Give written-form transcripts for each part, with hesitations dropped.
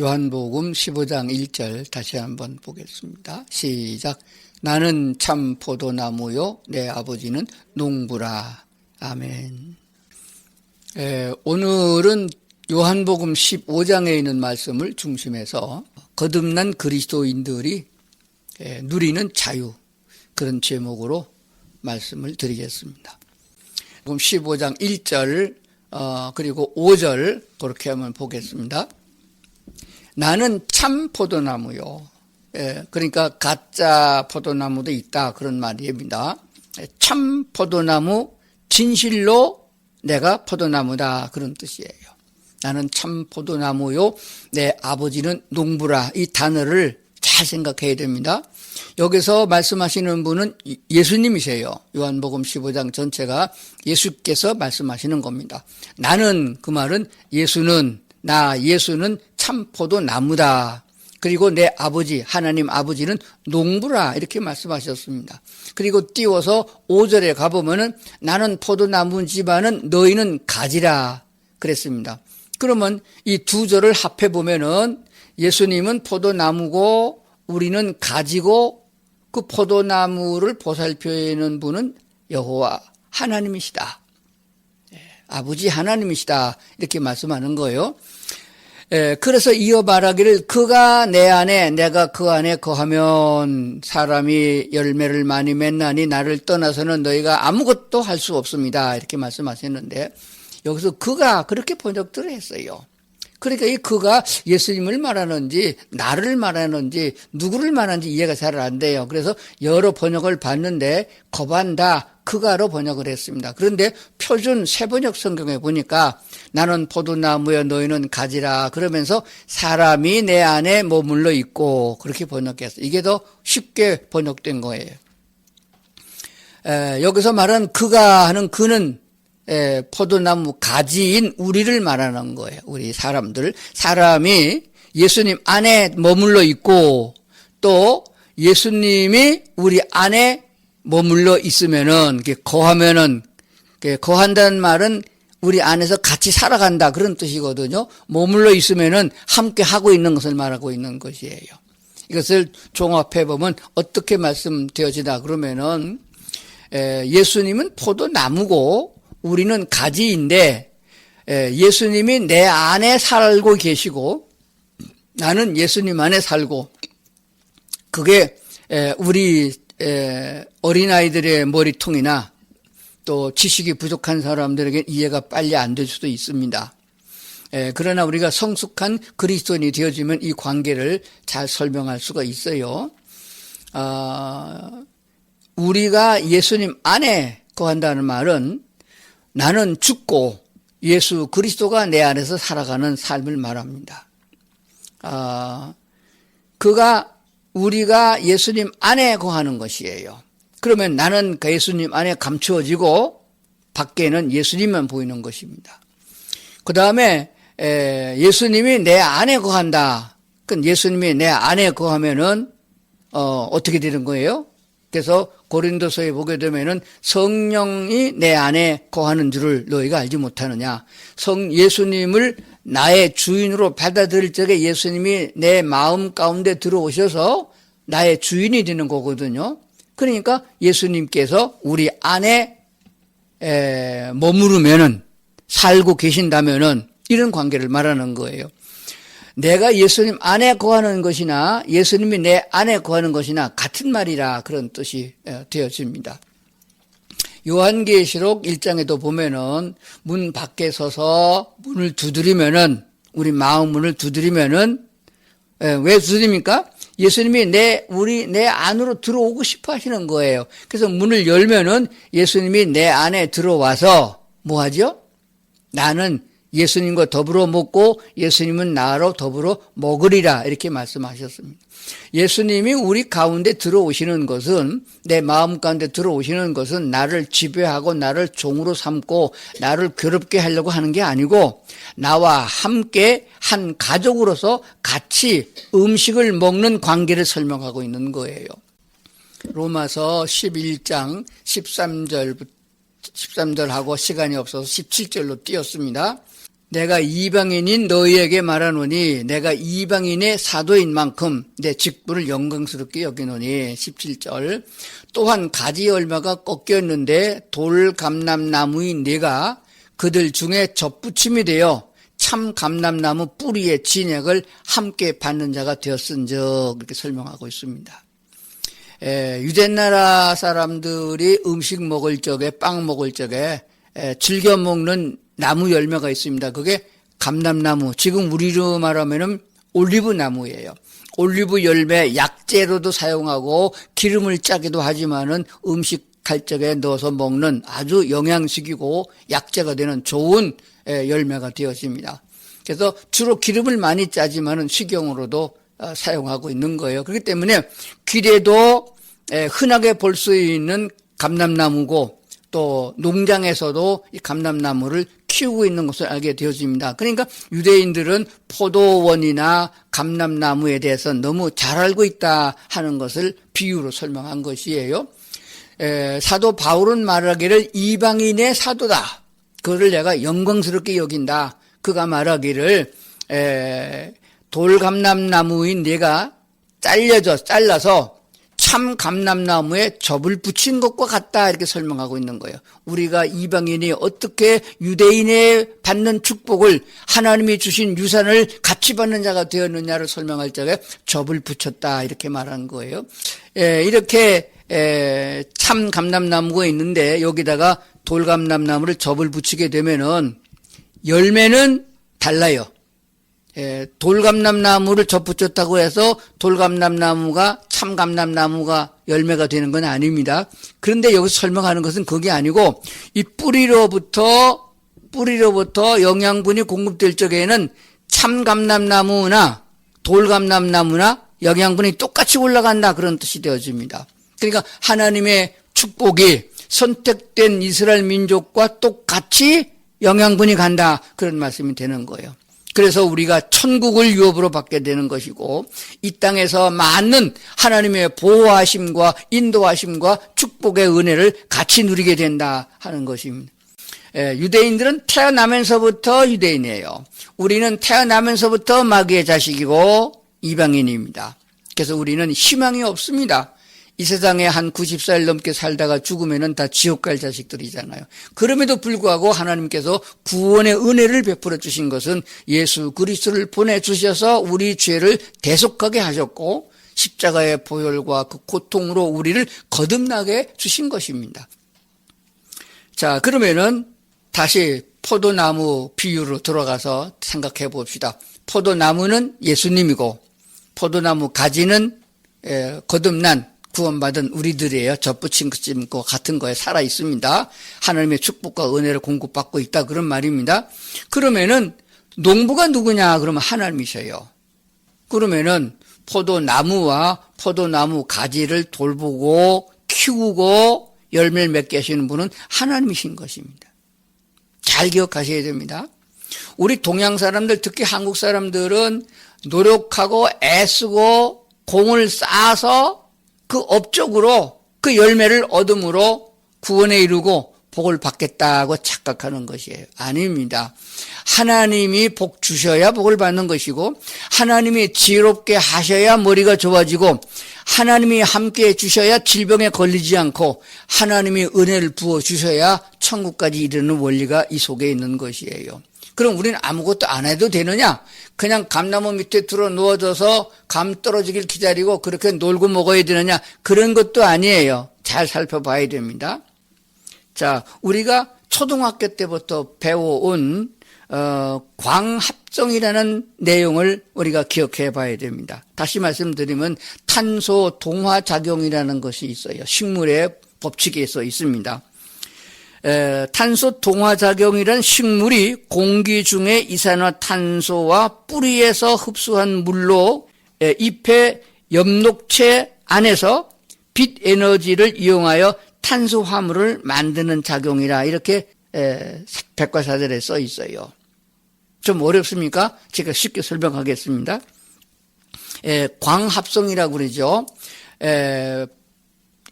요한복음 15장 1절 다시 한번 보겠습니다. 시작. 나는 참 포도나무요 내 아버지는 농부라. 아멘. 오늘은 요한복음 15장에 있는 말씀을 중심해서 거듭난 그리스도인들이 누리는 자유, 그런 제목으로 말씀을 드리겠습니다. 그럼 15장 1절 그리고 5절 그렇게 한번 보겠습니다. 나는 참 포도나무요. 그러니까 가짜 포도나무도 있다, 그런 말입니다. 참 포도나무, 진실로 내가 포도나무다, 그런 뜻이에요. 나는 참 포도나무요 내 아버지는 농부라. 이 단어를 잘 생각해야 됩니다. 여기서 말씀하시는 분은 예수님이세요. 요한복음 15장 전체가 예수께서 말씀하시는 겁니다. 나는, 그 말은 예수는 참 포도나무다. 그리고 내 아버지, 하나님 아버지는 농부라, 이렇게 말씀하셨습니다. 그리고 띄워서 5절에 가보면은 나는 포도나무지만은 너희는 가지라 그랬습니다. 그러면 이 두 절을 합해보면은 예수님은 포도나무고 우리는 가지고 그 포도나무를 보살펴는 분은 여호와 하나님이시다. 아버지 하나님이시다, 이렇게 말씀하는 거예요. 그래서 이어 말하기를 그가 내 안에 내가 그 안에 거하면 사람이 열매를 많이 맺나니 나를 떠나서는 너희가 아무것도 할 수 없습니다, 이렇게 말씀하셨는데 여기서 그가 그렇게 번역들을 했어요. 그러니까 이 그가 예수님을 말하는지 나를 말하는지 누구를 말하는지 이해가 잘 안 돼요. 그래서 여러 번역을 봤는데 거반다 그가로 번역을 했습니다. 그런데 표준 새번역 성경에 보니까 나는 포도나무여 너희는 가지라 그러면서 사람이 내 안에 머물러 있고 그렇게 번역했어요. 이게 더 쉽게 번역된 거예요. 여기서 말하는 그가 하는 그는 포도나무 가지인 우리를 말하는 거예요. 우리 사람이 예수님 안에 머물러 있고 또 예수님이 우리 안에 머물러 있으면은, 거하면은, 거한다는 말은 우리 안에서 같이 살아간다, 그런 뜻이거든요. 머물러 있으면은 함께 하고 있는 것을 말하고 있는 것이에요. 이것을 종합해보면 어떻게 말씀되어지다 그러면은, 예수님은 포도나무고 우리는 가지인데, 예수님이 내 안에 살고 계시고, 나는 예수님 안에 살고, 그게, 우리 어린아이들의 머리통이나 또 지식이 부족한 사람들에게 이해가 빨리 안 될 수도 있습니다. 그러나 우리가 성숙한 그리스도인이 되어지면 이 관계를 잘 설명할 수가 있어요. 우리가 예수님 안에 거한다는 말은 나는 죽고 예수 그리스도가 내 안에서 살아가는 삶을 말합니다. 우리가 예수님 안에 거하는 것이에요. 그러면 나는 그 예수님 안에 감추어지고 밖에는 예수님만 보이는 것입니다. 그 다음에 예수님이 내 안에 거한다. 그럼 예수님이 내 안에 거하면은 어떻게 되는 거예요? 그래서 고린도서에 보게 되면은 성령이 내 안에 거하는 줄을 너희가 알지 못하느냐. 예수님을 나의 주인으로 받아들일 적에 예수님이 내 마음 가운데 들어오셔서 나의 주인이 되는 거거든요. 그러니까 예수님께서 우리 안에 머무르면은, 살고 계신다면은 이런 관계를 말하는 거예요. 내가 예수님 안에 거하는 것이나 예수님이 내 안에 거하는 것이나 같은 말이라, 그런 뜻이 되어집니다. 요한계시록 1장에도 보면은 문 밖에 서서 문을 두드리면은, 우리 마음 문을 두드리면은, 왜 두드립니까? 예수님이 내 안으로 들어오고 싶어 하시는 거예요. 그래서 문을 열면은 예수님이 내 안에 들어와서 뭐 하죠? 나는 예수님과 더불어 먹고 예수님은 나로 더불어 먹으리라, 이렇게 말씀하셨습니다. 예수님이 우리 가운데 들어오시는 것은, 내 마음 가운데 들어오시는 것은 나를 지배하고 나를 종으로 삼고 나를 괴롭게 하려고 하는 게 아니고 나와 함께 한 가족으로서 같이 음식을 먹는 관계를 설명하고 있는 거예요. 로마서 11장 13절하고 시간이 없어서 17절로 띄었습니다. 내가 이방인인 너희에게 말하노니 내가 이방인의 사도인 만큼 내 직분을 영광스럽게 여기노니. 17절. 또한 가지 열매가 꺾였는데 돌감람나무인 내가 그들 중에 접붙임이 되어 참 감람나무 뿌리의 진액을 함께 받는 자가 되었은즉, 이렇게 설명하고 있습니다. 유대나라 사람들이 음식 먹을 적에, 빵 먹을 적에 즐겨 먹는 나무 열매가 있습니다. 그게 감람나무, 지금 우리로 말하면은 올리브 나무예요. 올리브 열매 약재로도 사용하고 기름을 짜기도 하지만은 음식할 적에 넣어서 먹는 아주 영양식이고 약재가 되는 좋은 열매가 되었습니다. 그래서 주로 기름을 많이 짜지만은 식용으로도 사용하고 있는 거예요. 그렇기 때문에 길에도 흔하게 볼 수 있는 감람나무고, 또 농장에서도 이 감람나무를 키우고 있는 것을 알게 되어집니다. 그러니까 유대인들은 포도원이나 감람나무에 대해서 너무 잘 알고 있다 하는 것을 비유로 설명한 것이에요. 사도 바울은 말하기를 이방인의 사도다. 그거를 내가 영광스럽게 여긴다. 그가 말하기를 돌감람나무인 내가 잘라서 참 감람나무에 접을 붙인 것과 같다, 이렇게 설명하고 있는 거예요. 우리가 이방인이 어떻게 유대인의 받는 축복을, 하나님이 주신 유산을 같이 받는 자가 되었느냐를 설명할 적에 접을 붙였다, 이렇게 말한 거예요. 이렇게 참 감람나무가 있는데 여기다가 돌감람나무를 접을 붙이게 되면은 열매는 달라요. 돌감람나무를 접붙였다고 해서 돌감람나무가 참감람나무가 열매가 되는 건 아닙니다. 그런데 여기서 설명하는 것은 그게 아니고, 이 뿌리로부터 영양분이 공급될 적에는 참감람나무나 돌감람나무나 영양분이 똑같이 올라간다, 그런 뜻이 되어집니다. 그러니까 하나님의 축복이 선택된 이스라엘 민족과 똑같이 영양분이 간다, 그런 말씀이 되는 거예요. 그래서 우리가 천국을 유업으로 받게 되는 것이고, 이 땅에서 많은 하나님의 보호하심과 인도하심과 축복의 은혜를 같이 누리게 된다 하는 것입니다. 유대인들은 태어나면서부터 유대인이에요. 우리는 태어나면서부터 마귀의 자식이고 이방인입니다. 그래서 우리는 희망이 없습니다. 이 세상에 한 90살 넘게 살다가 죽으면은 다 지옥 갈 자식들이잖아요. 그럼에도 불구하고 하나님께서 구원의 은혜를 베풀어 주신 것은 예수 그리스도를 보내주셔서 우리 죄를 대속하게 하셨고, 십자가의 보혈과 그 고통으로 우리를 거듭나게 주신 것입니다. 자, 그러면은 다시 포도나무 비유로 들어가서 생각해 봅시다. 포도나무는 예수님이고, 포도나무 가지는 거듭난 구원받은 우리들이에요. 접붙인 것 같은 거에 살아 있습니다. 하나님의 축복과 은혜를 공급받고 있다, 그런 말입니다. 그러면은 농부가 누구냐? 그러면 하나님이셔요. 그러면은 포도나무와 포도나무 가지를 돌보고 키우고 열매를 맺게 하시는 분은 하나님이신 것입니다. 잘 기억하셔야 됩니다. 우리 동양 사람들, 특히 한국 사람들은 노력하고 애쓰고 공을 쌓아서 그 업적으로 그 열매를 얻음으로 구원에 이르고 복을 받겠다고 착각하는 것이에요. 아닙니다. 하나님이 복 주셔야 복을 받는 것이고, 하나님이 지혜롭게 하셔야 머리가 좋아지고, 하나님이 함께해 주셔야 질병에 걸리지 않고, 하나님이 은혜를 부어 주셔야 천국까지 이르는 원리가 이 속에 있는 것이에요. 그럼 우리는 아무것도 안 해도 되느냐? 그냥 감나무 밑에 들어 누워져서 감 떨어지길 기다리고 그렇게 놀고 먹어야 되느냐? 그런 것도 아니에요. 잘 살펴봐야 됩니다. 자, 우리가 초등학교 때부터 배워온 광합성이라는 내용을 우리가 기억해 봐야 됩니다. 다시 말씀드리면 탄소 동화작용이라는 것이 있어요. 식물의 법칙에 써 있습니다. 탄소 동화작용이란 식물이 공기 중에 이산화탄소와 뿌리에서 흡수한 물로 잎의 엽록체 안에서 빛 에너지를 이용하여 탄소화물을 만드는 작용이라, 이렇게 백과사전에 써 있어요. 좀 어렵습니까? 제가 쉽게 설명하겠습니다. 광합성이라고 그러죠.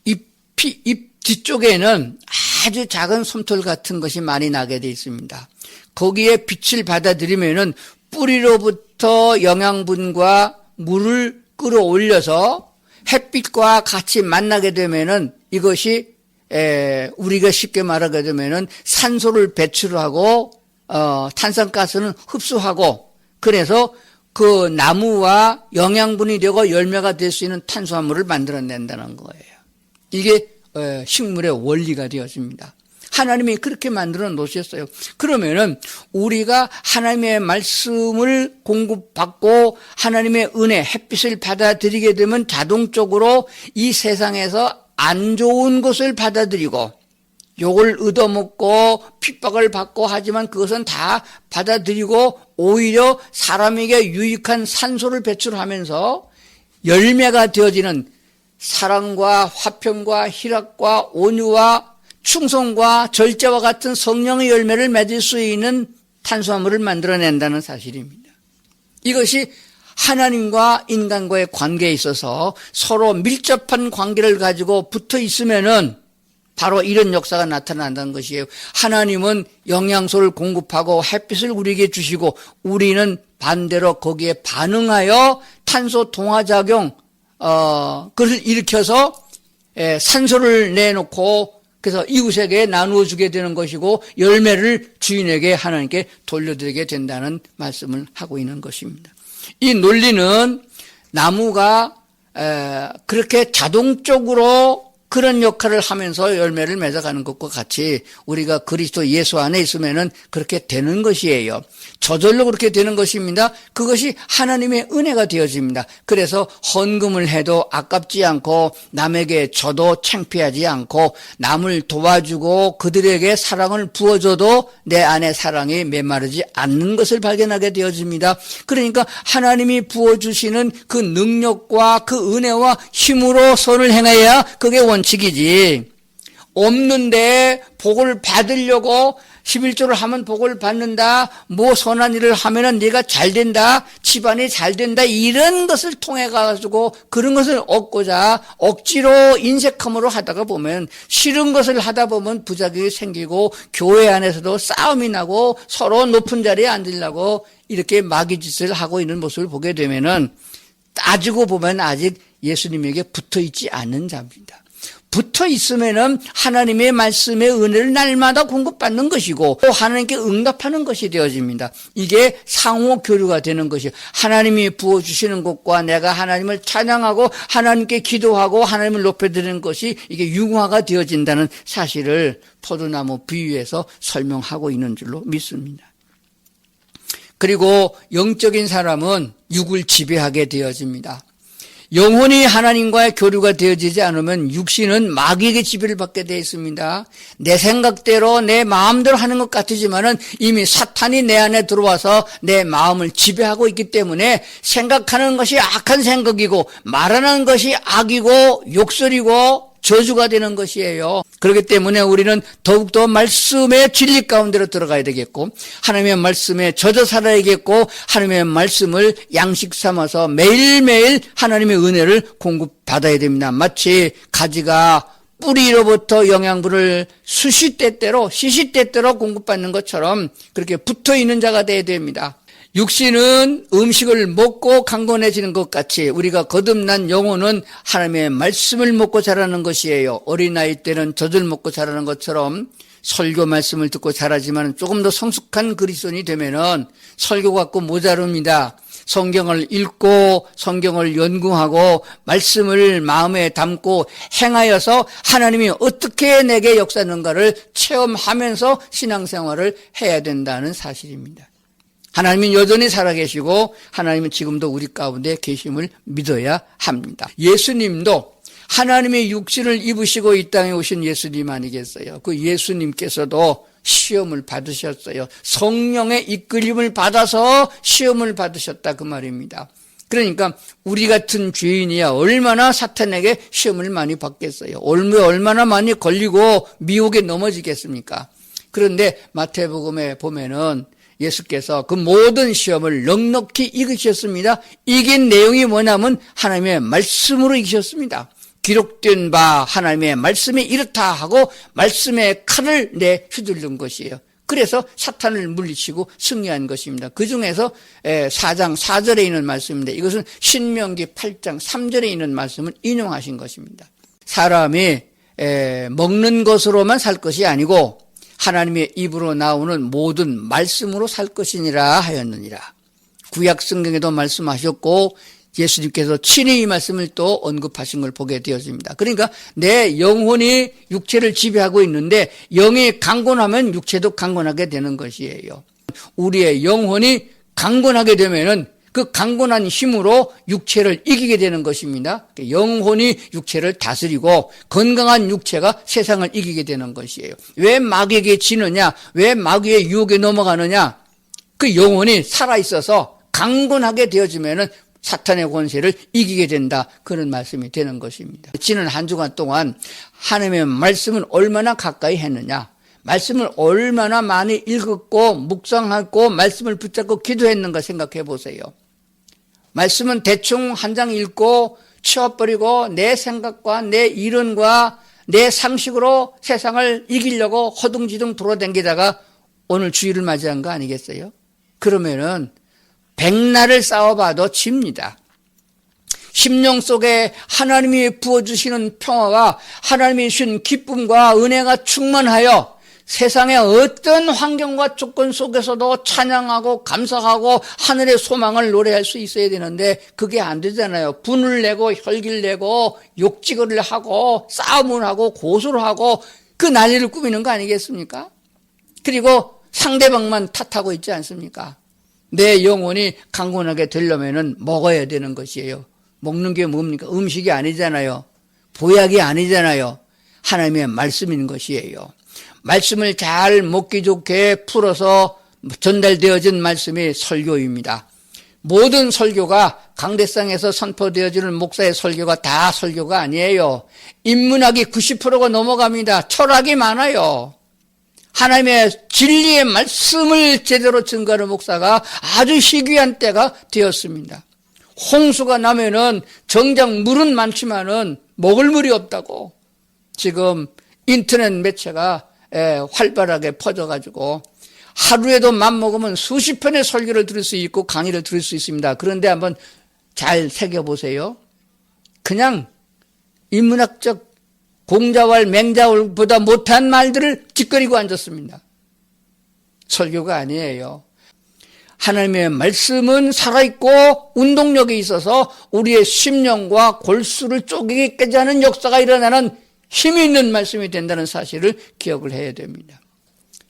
잎 뒤쪽에는 아주 작은 솜털 같은 것이 많이 나게 되어 있습니다. 거기에 빛을 받아들이면은 뿌리로부터 영양분과 물을 끌어올려서 햇빛과 같이 만나게 되면은 이것이 우리가 쉽게 말하게 되면은 산소를 배출하고 탄산가스는 흡수하고, 그래서 그 나무와 영양분이 되고 열매가 될 수 있는 탄수화물을 만들어낸다는 거예요. 이게 식물의 원리가 되어집니다. 하나님이 그렇게 만들어 놓으셨어요. 그러면은 우리가 하나님의 말씀을 공급받고 하나님의 은혜, 햇빛을 받아들이게 되면 자동적으로 이 세상에서 안 좋은 것을 받아들이고 욕을 얻어먹고 핍박을 받고 하지만 그것은 다 받아들이고 오히려 사람에게 유익한 산소를 배출하면서 열매가 되어지는 사랑과 화평과 희락과 온유와 충성과 절제와 같은 성령의 열매를 맺을 수 있는 탄수화물을 만들어낸다는 사실입니다. 이것이 하나님과 인간과의 관계에 있어서 서로 밀접한 관계를 가지고 붙어 있으면은 바로 이런 역사가 나타난다는 것이에요. 하나님은 영양소를 공급하고 햇빛을 우리에게 주시고 우리는 반대로 거기에 반응하여 탄소 동화작용, 그것을 일으켜서 산소를 내놓고 그래서 이웃에게 나누어 주게 되는 것이고 열매를 주인에게 하나님께 돌려드리게 된다는 말씀을 하고 있는 것입니다. 이 논리는 나무가 그렇게 자동적으로 그런 역할을 하면서 열매를 맺어가는 것과 같이 우리가 그리스도 예수 안에 있으면은 그렇게 되는 것이에요. 저절로 그렇게 되는 것입니다. 그것이 하나님의 은혜가 되어집니다. 그래서 헌금을 해도 아깝지 않고 남에게 줘도 창피하지 않고 남을 도와주고 그들에게 사랑을 부어줘도 내 안에 사랑이 메마르지 않는 것을 발견하게 되어집니다. 그러니까 하나님이 부어주시는 그 능력과 그 은혜와 힘으로 선을 행해야 그게 원칙이지. 없는데 복을 받으려고 11조를 하면 복을 받는다, 뭐 선한 일을 하면은 네가 잘 된다, 집안이 잘 된다, 이런 것을 통해 가지고 그런 것을 얻고자 억지로 인색함으로 하다가 보면 싫은 것을 하다 보면 부작용이 생기고 교회 안에서도 싸움이 나고 서로 높은 자리에 앉으려고 이렇게 마귀짓을 하고 있는 모습을 보게 되면은 따지고 보면 아직 예수님에게 붙어 있지 않은 자입니다. 붙어 있으면은 하나님의 말씀의 은혜를 날마다 공급받는 것이고 또 하나님께 응답하는 것이 되어집니다. 이게 상호 교류가 되는 것이요. 하나님이 부어주시는 것과 내가 하나님을 찬양하고 하나님께 기도하고 하나님을 높여드리는 것이 이게 융화가 되어진다는 사실을 포도나무 비유에서 설명하고 있는 줄로 믿습니다. 그리고 영적인 사람은 육을 지배하게 되어집니다. 영혼이 하나님과의 교류가 되어지지 않으면 육신은 마귀에게 지배를 받게 되어 있습니다. 내 생각대로 내 마음대로 하는 것 같으지만은 이미 사탄이 내 안에 들어와서 내 마음을 지배하고 있기 때문에 생각하는 것이 악한 생각이고 말하는 것이 악이고 욕설이고 저주가 되는 것이에요. 그렇기 때문에 우리는 더욱더 말씀의 진리 가운데로 들어가야 되겠고 하나님의 말씀에 젖어 살아야겠고 하나님의 말씀을 양식 삼아서 매일매일 하나님의 은혜를 공급받아야 됩니다. 마치 가지가 뿌리로부터 영양분을 수시때때로 시시때때로 공급받는 것처럼 그렇게 붙어있는 자가 되어야 됩니다. 육신은 음식을 먹고 강건해지는 것 같이 우리가 거듭난 영혼은 하나님의 말씀을 먹고 자라는 것이에요. 어린아이 때는 젖을 먹고 자라는 것처럼 설교 말씀을 듣고 자라지만 조금 더 성숙한 그리스도인이 되면은 설교 갖고 모자릅니다. 성경을 읽고 성경을 연구하고 말씀을 마음에 담고 행하여서 하나님이 어떻게 내게 역사하는가를 체험하면서 신앙생활을 해야 된다는 사실입니다. 하나님은 여전히 살아계시고 하나님은 지금도 우리 가운데 계심을 믿어야 합니다. 예수님도 하나님의 육신을 입으시고 이 땅에 오신 예수님 아니겠어요? 그 예수님께서도 시험을 받으셨어요. 성령의 이끌림을 받아서 시험을 받으셨다 그 말입니다. 그러니까 우리 같은 죄인이야 얼마나 사탄에게 시험을 많이 받겠어요. 얼마나 많이 걸리고 미혹에 넘어지겠습니까? 그런데 마태복음에 보면은 예수께서 그 모든 시험을 넉넉히 이기셨습니다. 이긴 내용이 뭐냐면 하나님의 말씀으로 이기셨습니다. 기록된 바 하나님의 말씀이 이렇다 하고 말씀의 칼을 휘두른 것이에요. 그래서 사탄을 물리치고 승리한 것입니다. 그 중에서 4장 4절에 있는 말씀인데 이것은 신명기 8장 3절에 있는 말씀을 인용하신 것입니다. 사람이 먹는 것으로만 살 것이 아니고 하나님의 입으로 나오는 모든 말씀으로 살 것이니라 하였느니라. 구약 성경에도 말씀하셨고 예수님께서 친히 이 말씀을 또 언급하신 걸 보게 되었습니다. 그러니까 내 영혼이 육체를 지배하고 있는데 영이 강건하면 육체도 강건하게 되는 것이에요. 우리의 영혼이 강건하게 되면은 그 강건한 힘으로 육체를 이기게 되는 것입니다. 영혼이 육체를 다스리고 건강한 육체가 세상을 이기게 되는 것이에요. 왜 마귀에게 지느냐? 왜 마귀의 유혹에 넘어가느냐? 그 영혼이 살아있어서 강건하게 되어지면은 사탄의 권세를 이기게 된다. 그런 말씀이 되는 것입니다. 지난 한 주간 동안 하나님의 말씀을 얼마나 가까이 했느냐? 말씀을 얼마나 많이 읽었고 묵상하고 말씀을 붙잡고 기도했는가 생각해 보세요. 말씀은 대충 한 장 읽고 치워버리고 내 생각과 내 이론과 내 상식으로 세상을 이기려고 허둥지둥 돌아다니다가 오늘 주일을 맞이한 거 아니겠어요? 그러면은 백날을 싸워봐도 집니다. 심령 속에 하나님이 부어주시는 평화가 하나님이 주신 기쁨과 은혜가 충만하여 세상의 어떤 환경과 조건 속에서도 찬양하고 감사하고 하늘의 소망을 노래할 수 있어야 되는데 그게 안 되잖아요. 분을 내고 혈기를 내고 욕지거리를 하고 싸움을 하고 고소를 하고 그 난리를 꾸미는 거 아니겠습니까? 그리고 상대방만 탓하고 있지 않습니까? 내 영혼이 강건하게 되려면은 먹어야 되는 것이에요. 먹는 게 뭡니까? 음식이 아니잖아요. 보약이 아니잖아요. 하나님의 말씀인 것이에요. 말씀을 잘 먹기 좋게 풀어서 전달되어진 말씀이 설교입니다. 모든 설교가 강대상에서 선포되어지는 목사의 설교가 다 설교가 아니에요. 인문학이 90%가 넘어갑니다. 철학이 많아요. 하나님의 진리의 말씀을 제대로 증거하는 목사가 아주 희귀한 때가 되었습니다. 홍수가 나면은 정작 물은 많지만은 먹을 물이 없다고 지금 인터넷 매체가 활발하게 퍼져가지고 하루에도 맘먹으면 수십 편의 설교를 들을 수 있고 강의를 들을 수 있습니다. 그런데 한번 잘 새겨보세요. 그냥 인문학적 공자왈 맹자왈보다 못한 말들을 짓거리고 앉았습니다. 설교가 아니에요. 하나님의 말씀은 살아있고 운동력이 있어서 우리의 심령과 골수를 쪼개기까지 하는 역사가 일어나는 힘이 있는 말씀이 된다는 사실을 기억을 해야 됩니다.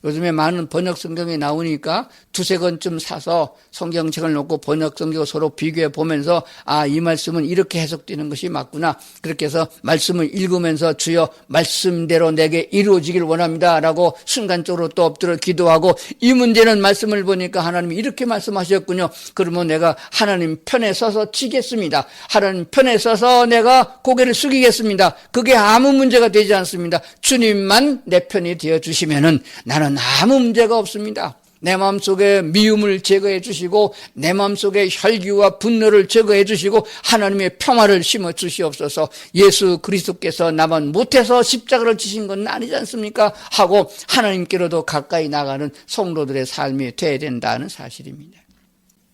요즘에 많은 번역 성경이 나오니까 두세 권쯤 사서 성경책을 놓고 번역 성경을 서로 비교해 보면서 이 말씀은 이렇게 해석되는 것이 맞구나. 그렇게 해서 말씀을 읽으면서 주여 말씀대로 내게 이루어지길 원합니다 라고 순간적으로 또 엎드려 기도하고 이 문제는 말씀을 보니까 하나님이 이렇게 말씀하셨군요. 그러면 내가 하나님 편에 서서 치겠습니다. 하나님 편에 서서 내가 고개를 숙이겠습니다. 그게 아무 문제가 되지 않습니다. 주님만 내 편이 되어주시면은 나는 아무 문제가 없습니다. 내 마음속에 미움을 제거해 주시고 내 마음속에 혈기와 분노를 제거해 주시고 하나님의 평화를 심어 주시옵소서. 예수 그리스도께서 나만 못해서 십자가를 지신 건 아니지 않습니까? 하고 하나님께로도 가까이 나가는 성도들의 삶이 되어야 된다는 사실입니다.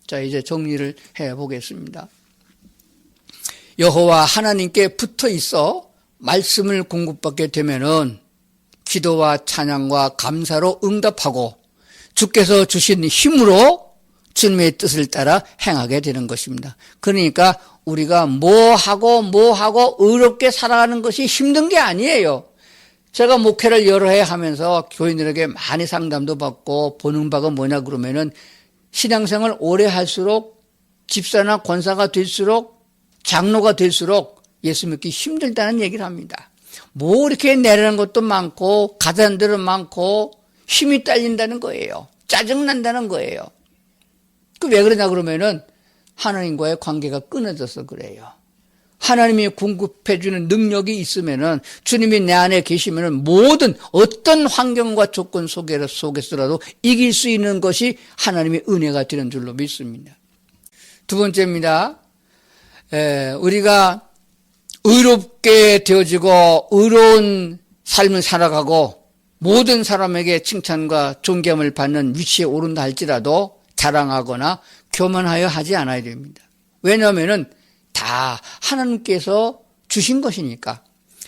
자, 이제 정리를 해보겠습니다. 여호와 하나님께 붙어 있어 말씀을 공급받게 되면은 기도와 찬양과 감사로 응답하고 주께서 주신 힘으로 주님의 뜻을 따라 행하게 되는 것입니다. 그러니까 우리가 뭐하고 의롭게 살아가는 것이 힘든 게 아니에요. 제가 목회를 여러 해 하면서 교인들에게 많이 상담도 받고 보는 바가 뭐냐 그러면은 신앙생활 오래 할수록 집사나 권사가 될수록 장로가 될수록 예수 믿기 힘들다는 얘기를 합니다. 뭐 이렇게 내려는 것도 많고 가장들은 많고 힘이 딸린다는 거예요. 짜증난다는 거예요. 그 왜 그러냐 그러면은 하나님과의 관계가 끊어져서 그래요. 하나님이 공급해 주는 능력이 있으면은 주님이 내 안에 계시면은 모든 어떤 환경과 조건 속에서라도 이길 수 있는 것이 하나님의 은혜가 되는 줄로 믿습니다. 두 번째입니다. 우리가 의롭게 되어지고 의로운 삶을 살아가고 모든 사람에게 칭찬과 존경을 받는 위치에 오른다 할지라도 자랑하거나 교만하여 하지 않아야 됩니다. 왜냐하면 다 하나님께서 주신 것이니까.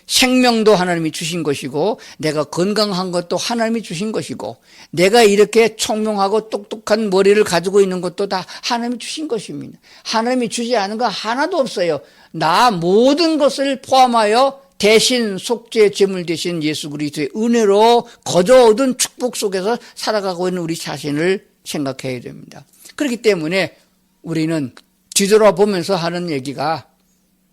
생명도 하나님이 주신 것이고 내가 건강한 것도 하나님이 주신 것이고 내가 이렇게 총명하고 똑똑한 머리를 가지고 있는 것도 다 하나님이 주신 것입니다. 하나님이 주지 않은 거 하나도 없어요. 나 모든 것을 포함하여 대신 속죄 제물 되신 예수 그리스도의 은혜로 거저 얻은 축복 속에서 살아가고 있는 우리 자신을 생각해야 됩니다. 그렇기 때문에 우리는 뒤돌아보면서 하는 얘기가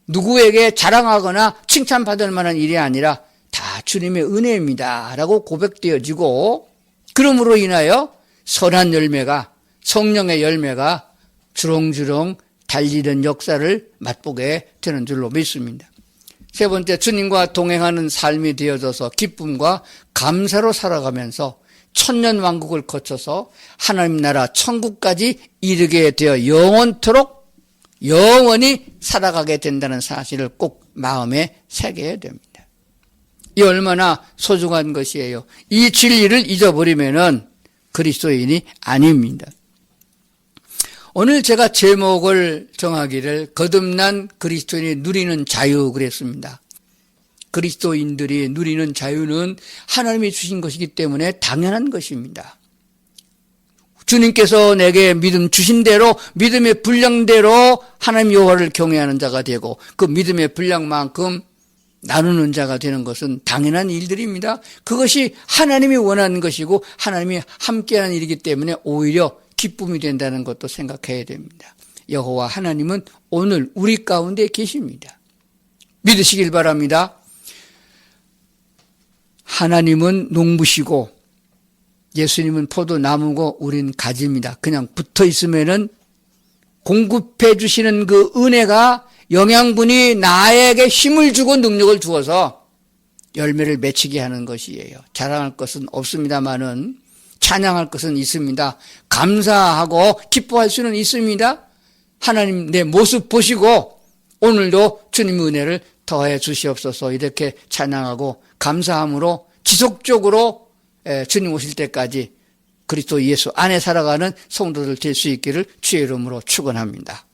누구에게 자랑하거나 칭찬받을 만한 일이 아니라 다 주님의 은혜입니다 라고 고백되어지고 그러므로 인하여 선한 열매가 성령의 열매가 주렁주렁 달리는 역사를 맛보게 되는 줄로 믿습니다. 세 번째, 주님과 동행하는 삶이 되어져서 기쁨과 감사로 살아가면서 천년왕국을 거쳐서 하나님 나라 천국까지 이르게 되어 영원토록 영원히 살아가게 된다는 사실을 꼭 마음에 새겨야 됩니다. 이 얼마나 소중한 것이에요. 이 진리를 잊어버리면은 그리스도인이 아닙니다. 오늘 제가 제목을 정하기를 거듭난 그리스도인이 누리는 자유 그랬습니다. 그리스도인들이 누리는 자유는 하나님이 주신 것이기 때문에 당연한 것입니다. 주님께서 내게 믿음 주신 대로 믿음의 분량대로 하나님 여호와를 경외하는 자가 되고 그 믿음의 분량만큼 나누는 자가 되는 것은 당연한 일들입니다. 그것이 하나님이 원하는 것이고 하나님이 함께하는 일이기 때문에 오히려 기쁨이 된다는 것도 생각해야 됩니다. 여호와 하나님은 오늘 우리 가운데 계십니다. 믿으시길 바랍니다. 하나님은 농부시고 예수님은 포도나무고 우린 가지입니다. 그냥 붙어 있으면은 공급해 주시는 그 은혜가 영양분이 나에게 힘을 주고 능력을 주어서 열매를 맺히게 하는 것이에요. 자랑할 것은 없습니다만은 찬양할 것은 있습니다. 감사하고 기뻐할 수는 있습니다. 하나님 내 모습 보시고 오늘도 주님의 은혜를 더해 주시옵소서 이렇게 찬양하고 감사함으로 지속적으로 주님 오실 때까지 그리스도 예수 안에 살아가는 성도들 될 수 있기를 주의 이름으로 축원합니다.